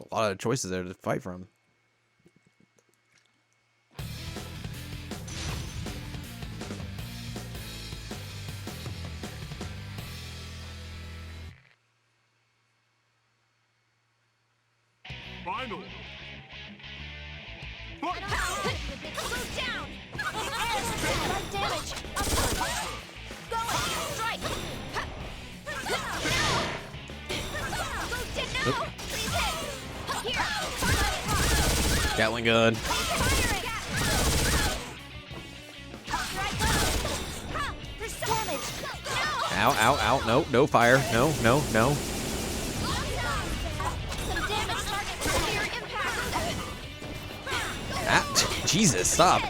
A lot of choices there to fight from. Final. Move down! Light damage! Upward! Going! Strike! Move down! Oop. Please hit! Here! Gatling gun. Firing! There's damage! No! Ow, ow, ow. No, no fire. No, no, no. Some damage target severe impact! Ah, Jesus, stop.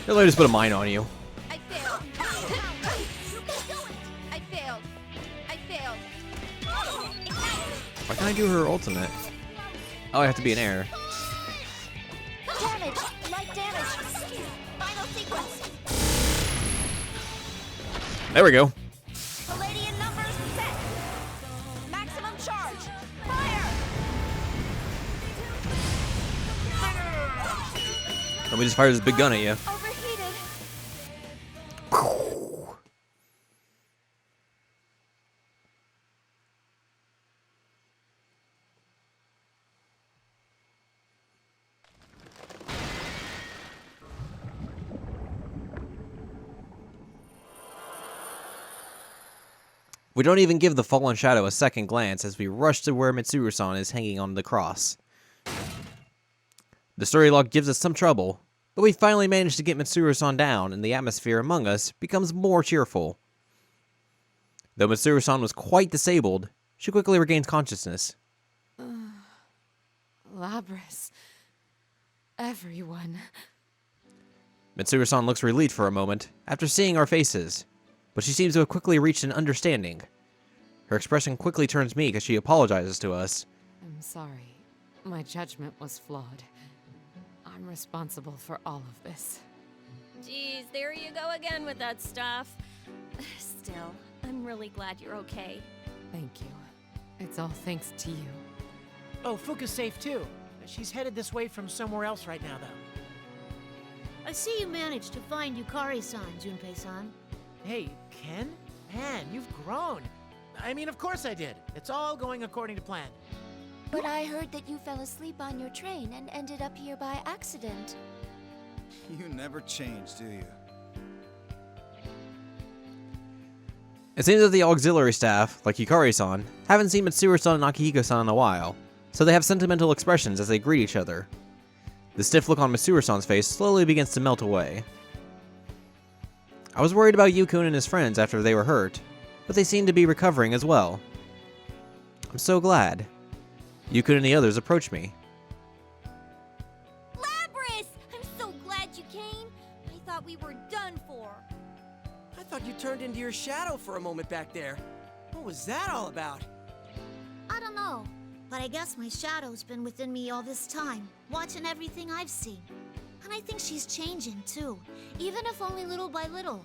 They'll just put a mine on you. I failed. I failed. I failed. Why can't I do her ultimate? Oh, I have to be in air. Damage. Light damage. Final sequence. There we go. Palladian numbers set. Maximum charge. Fire. Somebody just fired this big gun at you. Overheated. We don't even give the fallen shadow a second glance as we rush to where Mitsuru-san is hanging on the cross. The story log gives us some trouble, but we finally manage to get Mitsuru-san down, and the atmosphere among us becomes more cheerful. Though Mitsuru-san was quite disabled, she quickly regains consciousness. Labris. Everyone. Mitsuru-san looks relieved for a moment after seeing our faces, but she seems to have quickly reached an understanding. Her expression quickly turns meek as she apologizes to us. I'm sorry. My judgment was flawed. I'm responsible for all of this. Geez, there you go again with that stuff. Still, I'm really glad you're okay. Thank you. It's all thanks to you. Oh, Fuka's safe too. She's headed this way from somewhere else right now, though. I see you managed to find Yukari-san, Junpei-san. Hey, Ken? Man, you've grown. I mean, of course I did. It's all going according to plan. But I heard that you fell asleep on your train and ended up here by accident. You never change, do you? It seems that the auxiliary staff, like Hikari-san, haven't seen Mitsuru-san and Akihiko-san in a while, so they have sentimental expressions as they greet each other. The stiff look on Mitsuru-san's face slowly begins to melt away. I was worried about Yukun and his friends after they were hurt, but they seem to be recovering as well. I'm so glad. Yukun and the others approached me. Labris! I'm so glad you came. I thought we were done for. I thought you turned into your shadow for a moment back there. What was that all about? I don't know, but I guess my shadow's been within me all this time, watching everything I've seen. And I think she's changing too, even if only little by little.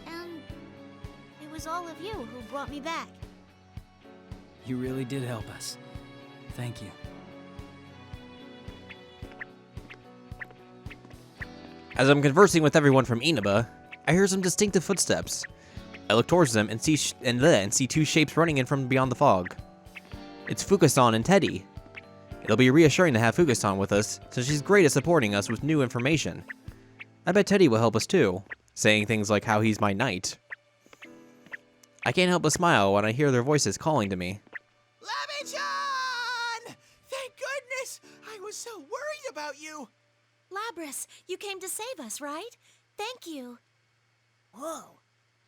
And it was all of you who brought me back. You really did help us. Thank you. As I'm conversing with everyone from Inaba, I hear some distinctive footsteps. I look towards them and then see two shapes running in from beyond the fog. It's Fuka-san and Teddy. It'll be reassuring to have Fuka-san with us, since she's great at supporting us with new information. I bet Teddy will help us too, saying things like how he's my knight. I can't help but smile when I hear their voices calling to me. Lamichan! Thank goodness! I was so worried about you! Labris, you came to save us, right? Thank you. Whoa,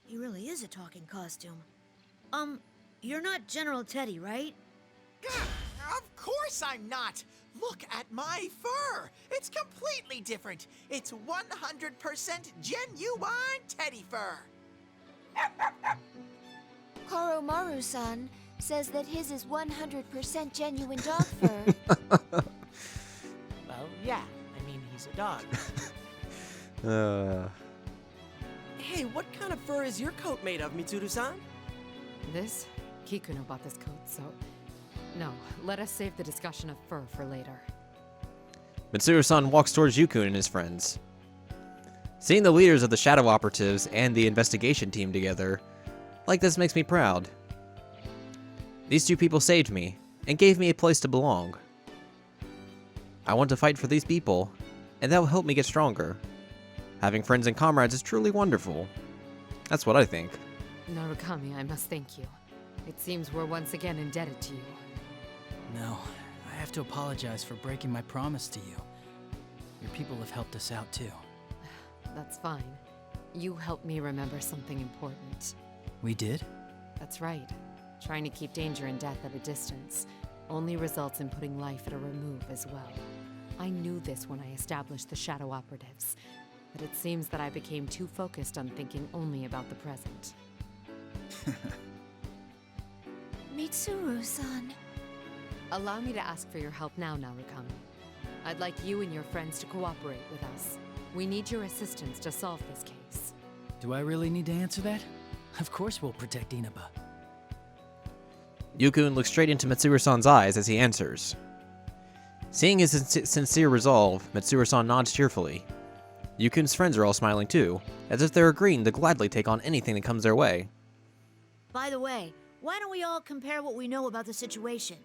he really is a talking costume. You're not General Teddy, right? Of course I'm not! Look at my fur! It's completely different! It's 100% genuine teddy fur! Koromaru-san says that his is 100% genuine dog fur. Well, yeah. I mean, he's a dog. Hey, what kind of fur is your coat made of, Mitsuru-san? This? Kikuno bought this coat, so... No, let us save the discussion of fur for later. Mitsuru-san walks towards Yukun and his friends. Seeing the leaders of the Shadow Operatives and the investigation team together, like this makes me proud. These two people saved me, and gave me a place to belong. I want to fight for these people, and that will help me get stronger. Having friends and comrades is truly wonderful. That's what I think. Narukami, I must thank you. It seems we're once again indebted to you. No, I have to apologize for breaking my promise to you. Your people have helped us out too. That's fine. You helped me remember something important. We did? That's right. Trying to keep danger and death at a distance only results in putting life at a remove as well. I knew this when I established the Shadow Operatives, but it seems that I became too focused on thinking only about the present. Mitsuru-san. Allow me to ask for your help now, Narukami. I'd like you and your friends to cooperate with us. We need your assistance to solve this case. Do I really need to answer that? Of course we'll protect Inaba. Yukun looks straight into Mitsuru-san's eyes as he answers. Seeing his sincere resolve, Mitsuru-san nods cheerfully. Yukun's friends are all smiling too, as if they're agreeing to gladly take on anything that comes their way. By the way, why don't we all compare what we know about the situation?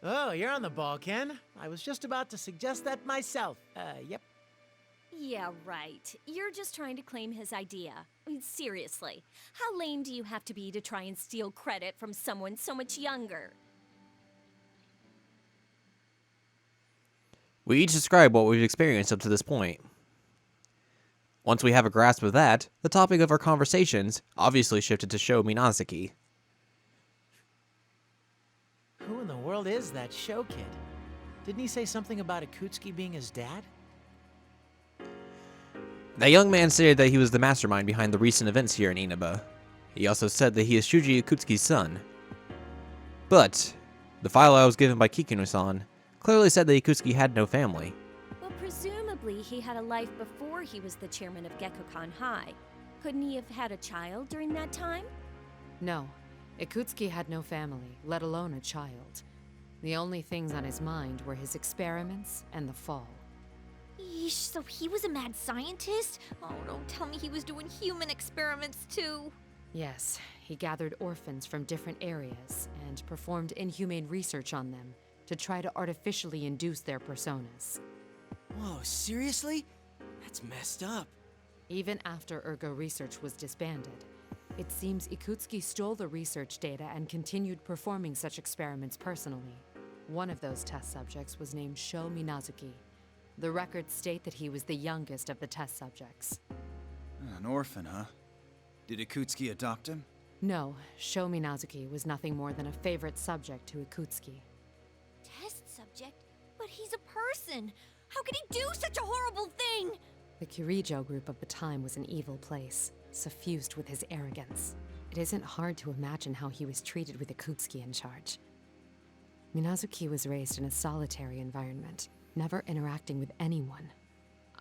Oh, you're on the ball, Ken. I was just about to suggest that myself. Yep. Yeah, right. You're just trying to claim his idea. I mean, seriously. How lame do you have to be to try and steal credit from someone so much younger? We each describe what we've experienced up to this point. Once we have a grasp of that, the topic of our conversations obviously shifted to Sho Minazuki. Who in the world is that Sho kid? Didn't he say something about Akutsuki being his dad? That young man stated that he was the mastermind behind the recent events here in Inaba. He also said that he is Shuji Akutsuki's son. But the file I was given by Kikuno-san clearly said that Akutsuki had no family. Well, presumably he had a life before he was the chairman of Gekkoukan High. Couldn't he have had a child during that time? No, Ikutsuki had no family, let alone a child. The only things on his mind were his experiments and the fall. Yeesh, so he was a mad scientist? Oh, don't tell me he was doing human experiments too. Yes, he gathered orphans from different areas and performed inhumane research on them to try to artificially induce their personas. Whoa, seriously? That's messed up. Even after Ergo Research was disbanded, it seems Ikutsuki stole the research data and continued performing such experiments personally. One of those test subjects was named Sho Minazuki. The records state that he was the youngest of the test subjects. An orphan, huh? Did Akutsuki adopt him? No, Sho Minazuki was nothing more than a favorite subject to Ikutsuki. Test subject? But he's a person! How could he do such a horrible thing? The Kirijo group of the time was an evil place, suffused with his arrogance. It isn't hard to imagine how he was treated with Ikutsuki in charge. Minazuki was raised in a solitary environment, never interacting with anyone.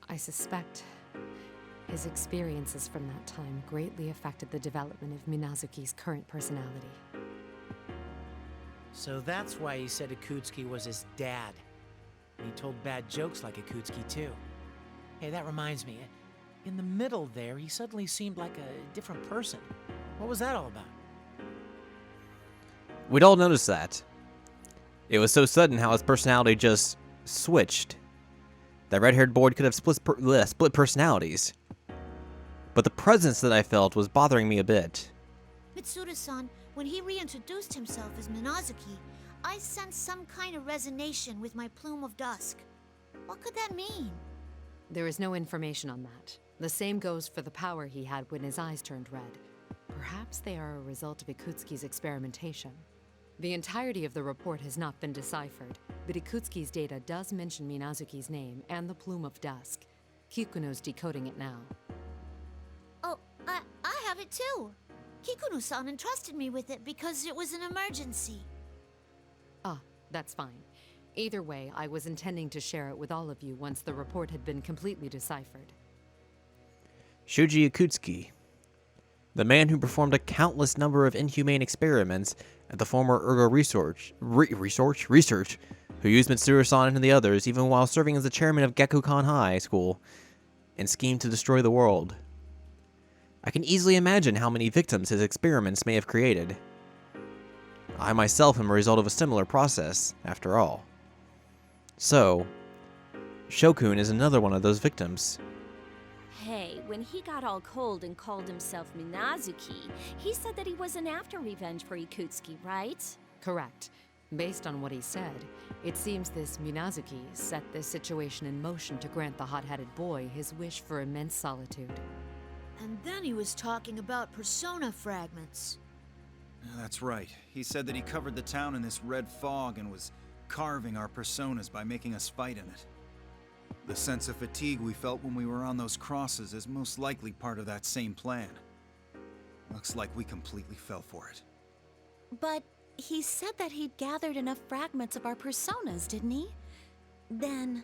I suspect his experiences from that time greatly affected the development of Minazuki's current personality. So that's why he said Akutsuki was his dad. And he told bad jokes like Akutsuki too. Hey, that reminds me. In the middle there, he suddenly seemed like a different person. What was that all about? We'd all noticed that. It was so sudden how his personality just switched. That red-haired boy could have split personalities. But the presence that I felt was bothering me a bit. Mitsuru-san, when he reintroduced himself as Minazuki, I sensed some kind of resonation with my plume of dusk. What could that mean? There is no information on that. The same goes for the power he had when his eyes turned red. Perhaps they are a result of Ikutsuki's experimentation. The entirety of the report has not been deciphered, but Ikutsuki's data does mention Minazuki's name and the plume of dusk. Kikuno's decoding it now. Oh, I have it too. Kikuno-san entrusted me with it because it was an emergency. Ah, that's fine. Either way, I was intending to share it with all of you once the report had been completely deciphered. Shuji Akutsuki, the man who performed a countless number of inhumane experiments at the former Ergo Research, who used Mitsuru-san and the others even while serving as the chairman of Gekukan High School, and schemed to destroy the world. I can easily imagine how many victims his experiments may have created. I myself am a result of a similar process, after all. So, Shokun is another one of those victims. Hey, when he got all cold and called himself Minazuki, he said that he wasn't after revenge for Ikutsuki, right? Correct. Based on what he said, it seems this Minazuki set this situation in motion to grant the hot-headed boy his wish for immense solitude. And then he was talking about persona fragments. That's right. He said that he covered the town in this red fog and was carving our personas by making us fight in it. The sense of fatigue we felt when we were on those crosses is most likely part of that same plan. Looks like we completely fell for it. But he said that he'd gathered enough fragments of our personas, didn't he? Then...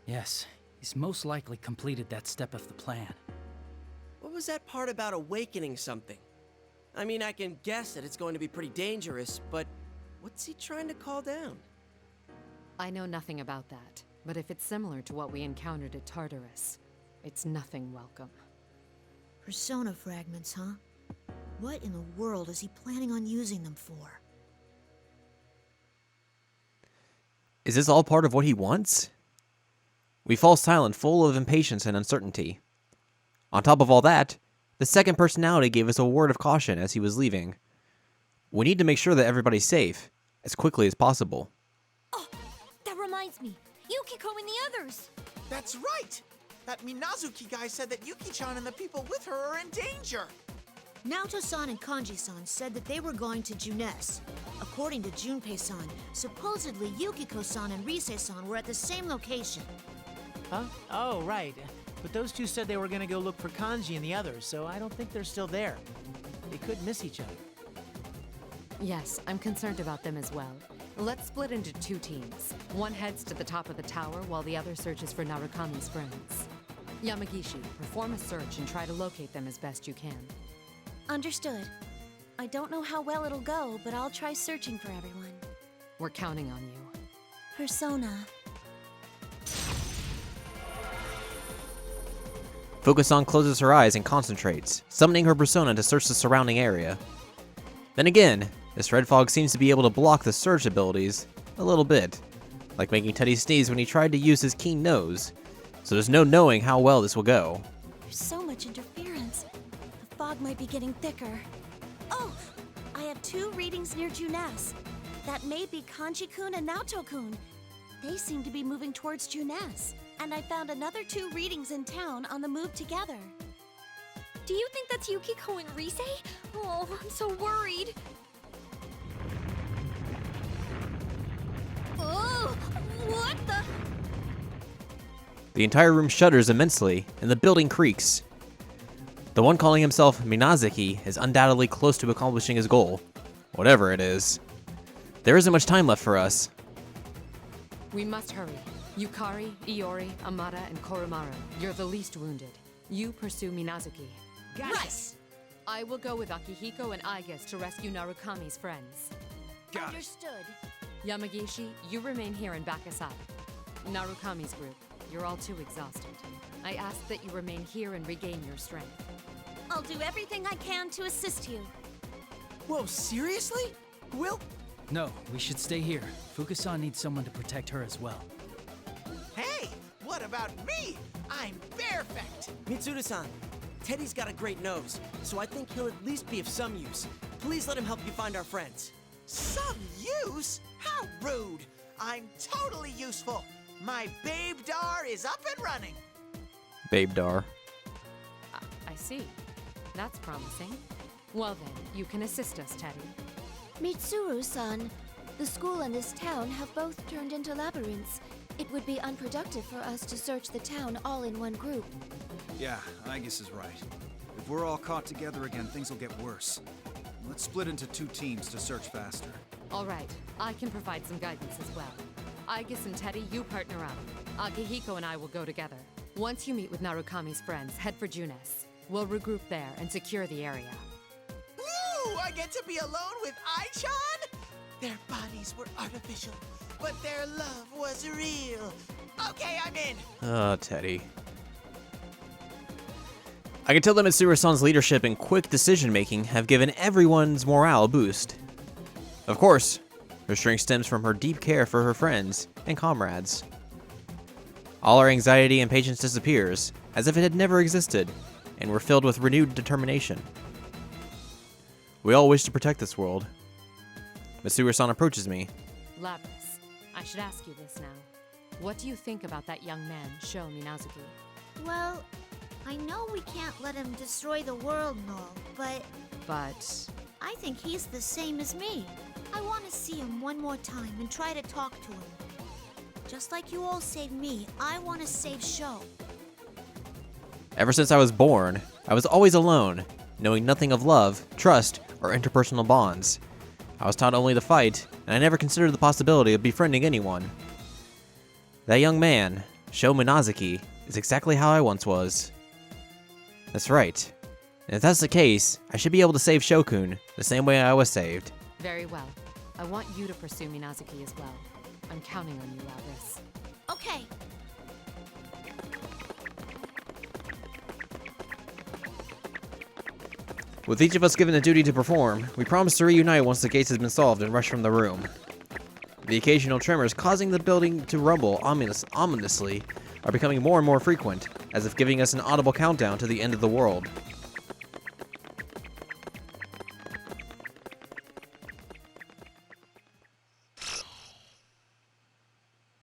Yes, he's most likely completed that step of the plan. What was that part about awakening something? I mean, I can guess that it's going to be pretty dangerous, but what's he trying to call down? I know nothing about that, but if it's similar to what we encountered at Tartarus, it's nothing welcome. Persona fragments, huh? What in the world is he planning on using them for? Is this all part of what he wants? We fall silent, full of impatience and uncertainty. On top of all that, the second personality gave us a word of caution as he was leaving. We need to make sure that everybody's safe, as quickly as possible. Oh, that reminds me. Yukiko and the others. That's right! That Minazuki guy said that Yuki-chan and the people with her are in danger. Naoto-san and Kanji-san said that they were going to Junes. According to Junpei-san, supposedly Yukiko-san and Rise-san were at the same location. Huh? Oh, right. But those two said they were gonna go look for Kanji and the others, so I don't think they're still there. They could miss each other. Yes, I'm concerned about them as well. Let's split into two teams. One heads to the top of the tower while the other searches for Narukami's friends. Yamagishi, perform a search and try to locate them as best you can. Understood. I don't know how well it'll go, but I'll try searching for everyone. We're counting on you. Persona. Focus-on closes her eyes and concentrates, summoning her persona to search the surrounding area. Then again, this red fog seems to be able to block the search abilities a little bit, like making Teddy sneeze when he tried to use his keen nose, so there's no knowing how well this will go. There's so much interference. The fog might be getting thicker. Oh! I have 2 readings near Junes. That may be Kanji-kun and Naoto-kun. They seem to be moving towards Junes. And I found another 2 readings in town on the move together. Do you think that's Yukiko and Rise? Oh, I'm so worried. Oh, what the? The entire room shudders immensely, and the building creaks. The one calling himself Minazuki is undoubtedly close to accomplishing his goal, whatever it is. There isn't much time left for us. We must hurry. Yukari, Iori, Amada, and Koromaru, you're the least wounded. You pursue Minazuki. Right. I will go with Akihiko and Aigis to rescue Narukami's friends. Understood. Yamagishi, you remain here and back us up. Narukami's group, you're all too exhausted. I ask that you remain here and regain your strength. I'll do everything I can to assist you. Whoa, seriously? Will... No, we should stay here. Fukusan needs someone to protect her as well. Hey, what about me? I'm perfect! Mitsuru-san, Teddy's got a great nose, so I think he'll at least be of some use. Please let him help you find our friends. Some use? How rude! I'm totally useful. My babe Dar is up and running. Babe Dar. I see. That's promising. Well then, you can assist us, Teddy. Mitsuru-san, the school and this town have both turned into labyrinths. It would be unproductive for us to search the town all in one group. Yeah, Aegis is right. If we're all caught together again, things will get worse. Let's split into 2 teams to search faster. All right, I can provide some guidance as well. Aigis and Teddy, you partner up. Akihiko and I will go together. Once you meet with Narukami's friends, head for Junes. We'll regroup there and secure the area. Woo! I get to be alone with Ai-chan? Their bodies were artificial, but their love was real. Okay, I'm in. Oh, Teddy. I can tell that Mitsuru-san's leadership and quick decision-making have given everyone's morale a boost. Of course, her strength stems from her deep care for her friends and comrades. All our anxiety and patience disappears, as if it had never existed, and we're filled with renewed determination. We all wish to protect this world. Mitsuru-san approaches me. Lapis, I should ask you this now. What do you think about that young man, Sho Minazuki? Well, I know we can't let him destroy the world and all, but But I think he's the same as me. I want to see him one more time and try to talk to him. Just like you all saved me, I want to save Sho. Ever since I was born, I was always alone, knowing nothing of love, trust, or interpersonal bonds. I was taught only to fight, and I never considered the possibility of befriending anyone. That young man, Sho Minazuki, is exactly how I once was. That's right. And if that's the case, I should be able to save Shokun the same way I was saved. very well. I want you to pursue Minazuki as well. I'm counting on you, Lapis. Okay. With each of us given a duty to perform, we promise to reunite once the case has been solved and rush from the room. The occasional tremors causing the building to rumble ominously are becoming more and more frequent, as if giving us an audible countdown to the end of the world.